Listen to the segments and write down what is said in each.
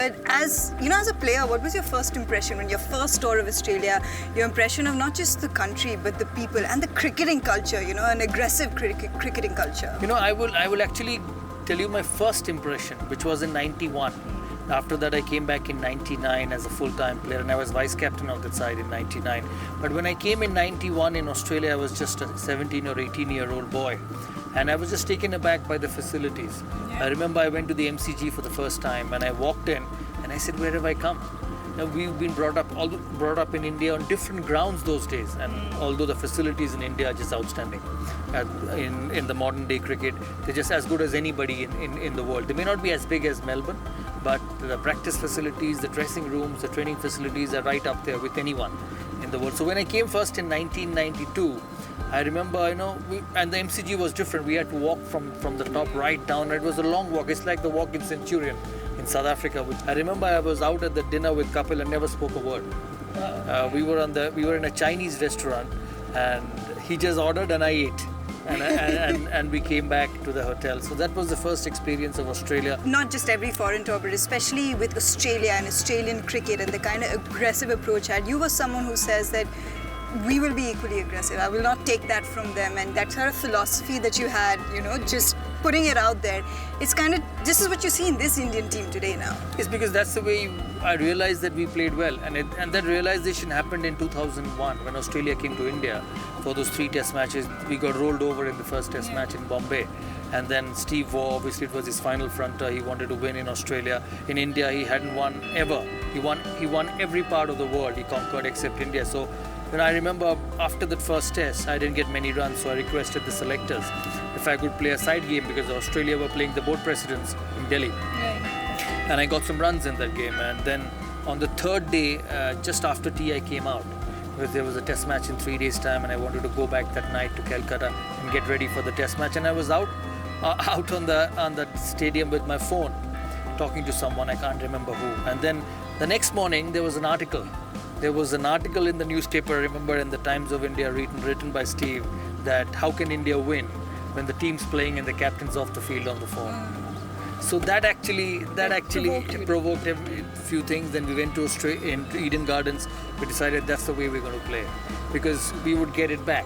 But as a player, what was your first impression when your first tour of Australia? Your impression of not just the country but the people and the cricketing culture. An aggressive cricketing culture. I will actually tell you my first impression, which was in '91. After that, I came back in '99 as a full-time player, and I was vice captain of that side in '99. But when I came in '91 in Australia, I was just a 17 or 18-year-old boy, and I was just taken aback by the facilities. Yeah. I remember I went to the MCG for the first time, and I walked in, and I said, "Where have I come?" We've been brought up in India on different grounds those days, and although the facilities in India are just outstanding, in the modern day cricket, they're just as good as anybody in the world. They may not be as big as Melbourne, but the practice facilities, the dressing rooms, the training facilities are right up there with anyone in the world. So when I came first in 1992, I remember, and the MCG was different. We had to walk from the top right down. It was a long walk. It's like the walk in Centurion in South Africa. I remember I was out at the dinner with Kapil and never spoke a word. We were in a Chinese restaurant, and he just ordered and I ate. And we came back to the hotel. So that was the first experience of Australia. Not just every foreign tour, but especially with Australia and Australian cricket and the kind of aggressive approach had. You were someone who says that we will be equally aggressive. I will not take that from them. And that sort of philosophy that you had, just putting it out there. It's this is what you see in this Indian team today now. It's because that's the way I realized that we played well. And that realization happened in 2001 when Australia came to India for those 3 test matches. We got rolled over in the first test match in Bombay. And then Steve Waugh, obviously it was his final fronter. He wanted to win in Australia. In India, he hadn't won ever. He won every part of the world. He conquered except India. So I remember after that first test, I didn't get many runs. So I requested the selectors if I could play a side game, because Australia were playing the board presidents in Delhi. Right. And I got some runs in that game. And then on the third day, just after tea, I came out, because there was a test match in 3 days' time, and I wanted to go back that night to Calcutta and get ready for the test match. And I was out on the stadium with my phone, talking to someone, I can't remember who. And then the next morning, there was an article. There was an article in the newspaper, I remember, in the Times of India, written by Steve, that how can India win when the team's playing and the captain's off the field on the phone. So that actually provoked a few things. Then we went to Eden Gardens. We decided that's the way we're going to play, because we would get it back.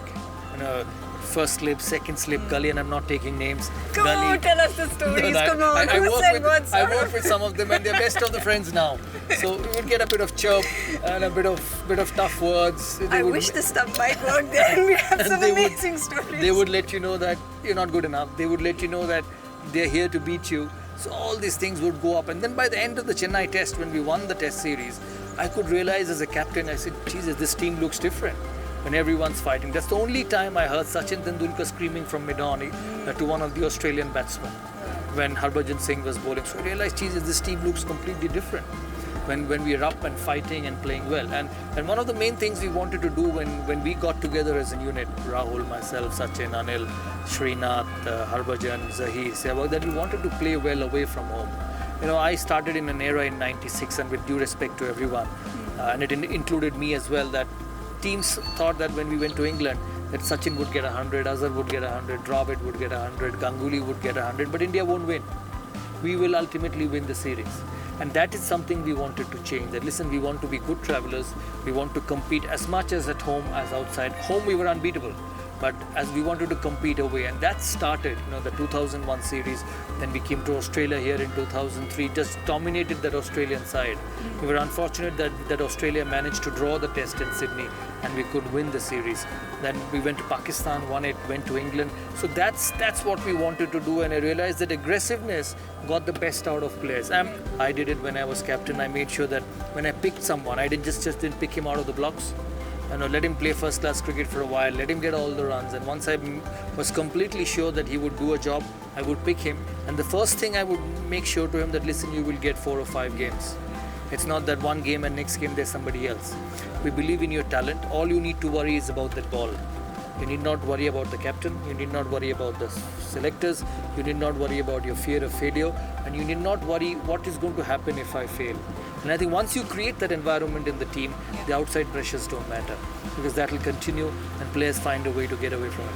First slip, second slip, Gully, and I'm not taking names. Come on, tell us the stories. Come on. I work with some of them, and they're best of the friends now. So we would get a bit of chirp and a bit of tough words. I wish the stuff might work there. We have some amazing stories. They would let you know that you're not good enough. They would let you know that they're here to beat you. So all these things would go up. And then by the end of the Chennai test, when we won the test series, I could realize as a captain, I said, Jesus, this team looks different when everyone's fighting. That's the only time I heard Sachin Tendulkar screaming from mid-on to one of the Australian batsmen when Harbhajan Singh was bowling. So I realized, Jesus, this team looks completely different when we are up and fighting and playing well. And one of the main things we wanted to do when we got together as a unit, Rahul, myself, Sachin, Anil, Srinath, Harbhajan, Zahir, Sehwag, that we wanted to play well away from home. I started in an era in '96, and with due respect to everyone, and it included me as well, that teams thought that when we went to England, that Sachin would get 100, Azhar would get 100, Dravid would get 100, Ganguly would get 100, but India won't win. We will ultimately win the series. And that is something we wanted to change. That listen, we want to be good travelers. We want to compete as much as at home as outside. Home we were unbeatable, but as we wanted to compete away, and that started, the 2001 series. Then we came to Australia here in 2003, just dominated that Australian side. We were unfortunate that Australia managed to draw the test in Sydney, and we could win the series. Then we went to Pakistan, won it, went to England. So that's what we wanted to do, and I realized that aggressiveness got the best out of players. I did it when I was captain. I made sure that when I picked someone, I didn't just didn't pick him out of the blocks. Let him play first-class cricket for a while, let him get all the runs. And once I was completely sure that he would do a job, I would pick him. And the first thing I would make sure to him that, listen, you will get 4 or 5 games. It's not that one game and next game there's somebody else. We believe in your talent. All you need to worry is about that ball. You need not worry about the captain. You need not worry about the selectors. You need not worry about your fear of failure. And you need not worry what is going to happen if I fail. And I think once you create that environment in the team, the outside pressures don't matter, because that will continue and players find a way to get away from it.